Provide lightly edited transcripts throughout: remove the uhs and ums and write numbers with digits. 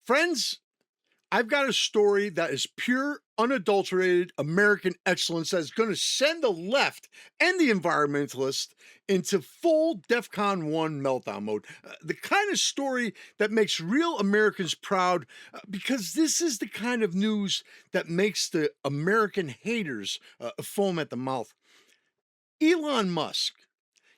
Friends, I've got a story that is pure, unadulterated American excellence that's going to send the left and the environmentalists into full DEFCON 1 meltdown mode. The kind of story that makes real Americans proud because this is the kind of news that makes the American haters foam at the mouth. Elon Musk.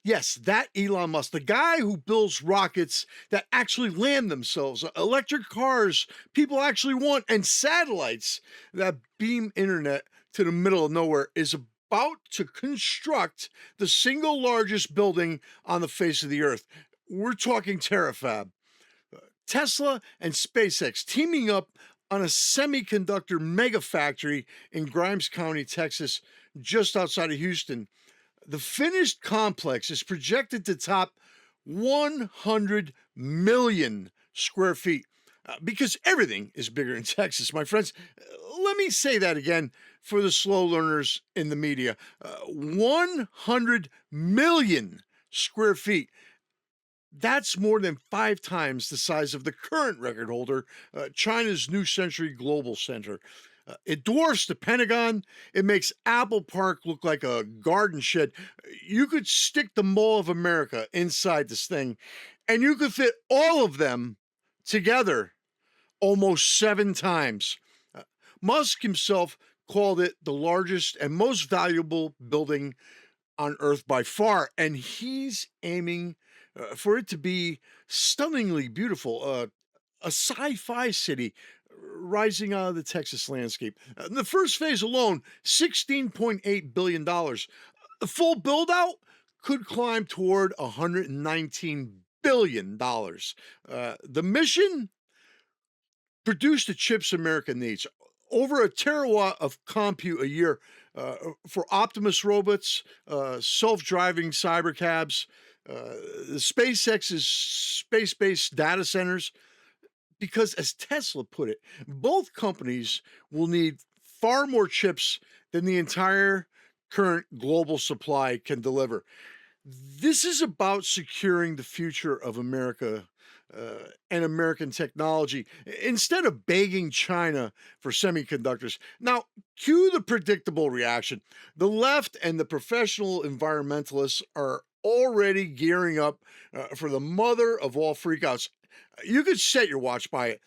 Yes, that Elon Musk, the guy who builds rockets that actually land themselves, electric cars people actually want, and satellites that beam internet to the middle of nowhere, is about to construct the single largest building on the face of the earth. We're talking Terafab. Tesla and SpaceX teaming up on a semiconductor mega factory in Grimes County, Texas, just outside of Houston. The finished complex is projected to top 100 million square feet because everything is bigger in Texas, my friends. Let me say that again for the slow learners in the media. 100 million square feet. That's more than 5 times the size of the current record holder, China's New Century Global Center. It dwarfs the Pentagon. It makes Apple Park look like a garden shed. You could stick the Mall of America inside this thing, and you could fit all of them together almost 7 times. Uh, Musk himself called it the largest and most valuable building on Earth by far, and he's aiming for it to be stunningly beautiful, a sci-fi city rising out of the Texas landscape. The first phase alone, $16.8 billion. The full build out could climb toward $119 billion. The mission, produce the chips America needs. Over a terawatt of compute a year for Optimus robots, self-driving cyber cabs, SpaceX's space-based data centers. Because, as Tesla put it, both companies will need far more chips than the entire current global supply can deliver. This is about securing the future of America and American technology instead of begging China for semiconductors. Now, cue the predictable reaction. The left and the professional environmentalists are already gearing up for the mother of all freakouts. You could set your watch by it.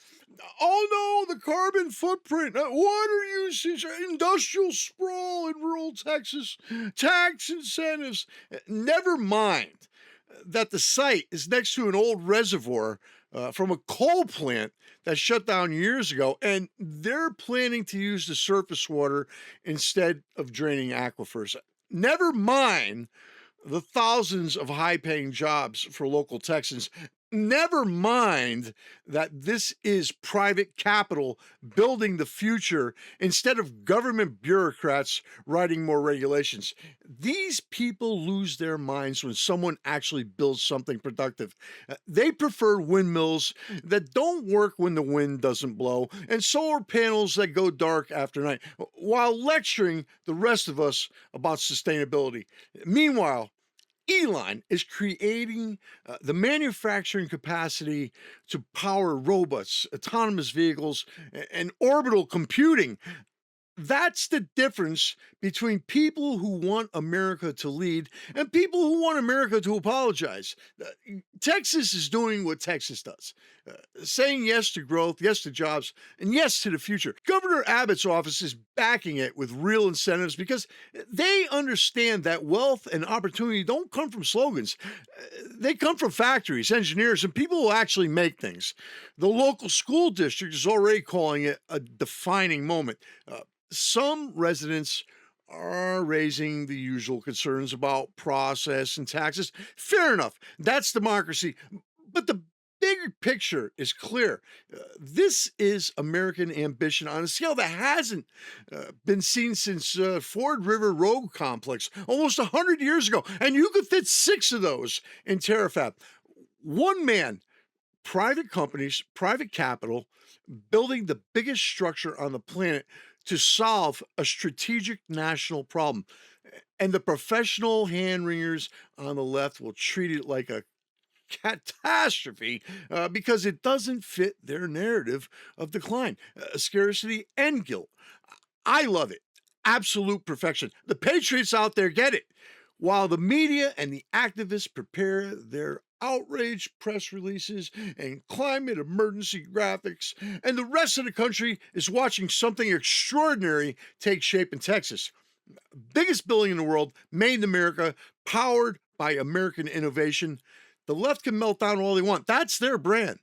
Oh no, the carbon footprint, water usage, industrial sprawl in rural Texas, tax incentives. Never mind that the site is next to an old reservoir from a coal plant that shut down years ago, and they're planning to use the surface water instead of draining aquifers. Never mind the thousands of high paying jobs for local Texans. Never mind that this is private capital building the future instead of government bureaucrats writing more regulations. These people lose their minds when someone actually builds something productive. They prefer windmills that don't work when the wind doesn't blow and solar panels that go dark after night, while lecturing the rest of us about sustainability. Meanwhile, Elon is creating the manufacturing capacity to power robots, autonomous vehicles, and orbital computing. That's the difference between people who want America to lead and people who want America to apologize. Texas is doing what Texas does, saying yes to growth, yes to jobs, and yes to the future. Governor Abbott's office is backing it with real incentives because they understand that wealth and opportunity don't come from slogans. They come from factories, engineers, and people who actually make things. The local school district is already calling it a defining moment. Some residents are raising the usual concerns about process and taxes. Fair enough. That's democracy. But the bigger picture is clear. This is American ambition on a scale that hasn't been seen since Ford River Road Complex almost 100 years ago. And you could fit 6 of those in Terafab. One man, private companies, private capital, building the biggest structure on the planet to solve a strategic national problem. And the professional hand wringers on the left will treat it like a catastrophe because it doesn't fit their narrative of decline, scarcity, and guilt. I love it. Absolute perfection. The patriots out there get it. While the media and the activists prepare their outrage press releases and climate emergency graphics, and the rest of the country is watching something extraordinary take shape in Texas. Biggest building in the world, made in America, powered by American innovation. The left can melt down all they want. That's their brand.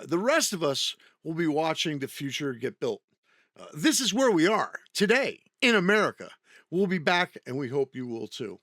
The rest of us will be watching the future get built. This is where we are today in America. We'll be back, and we hope you will too.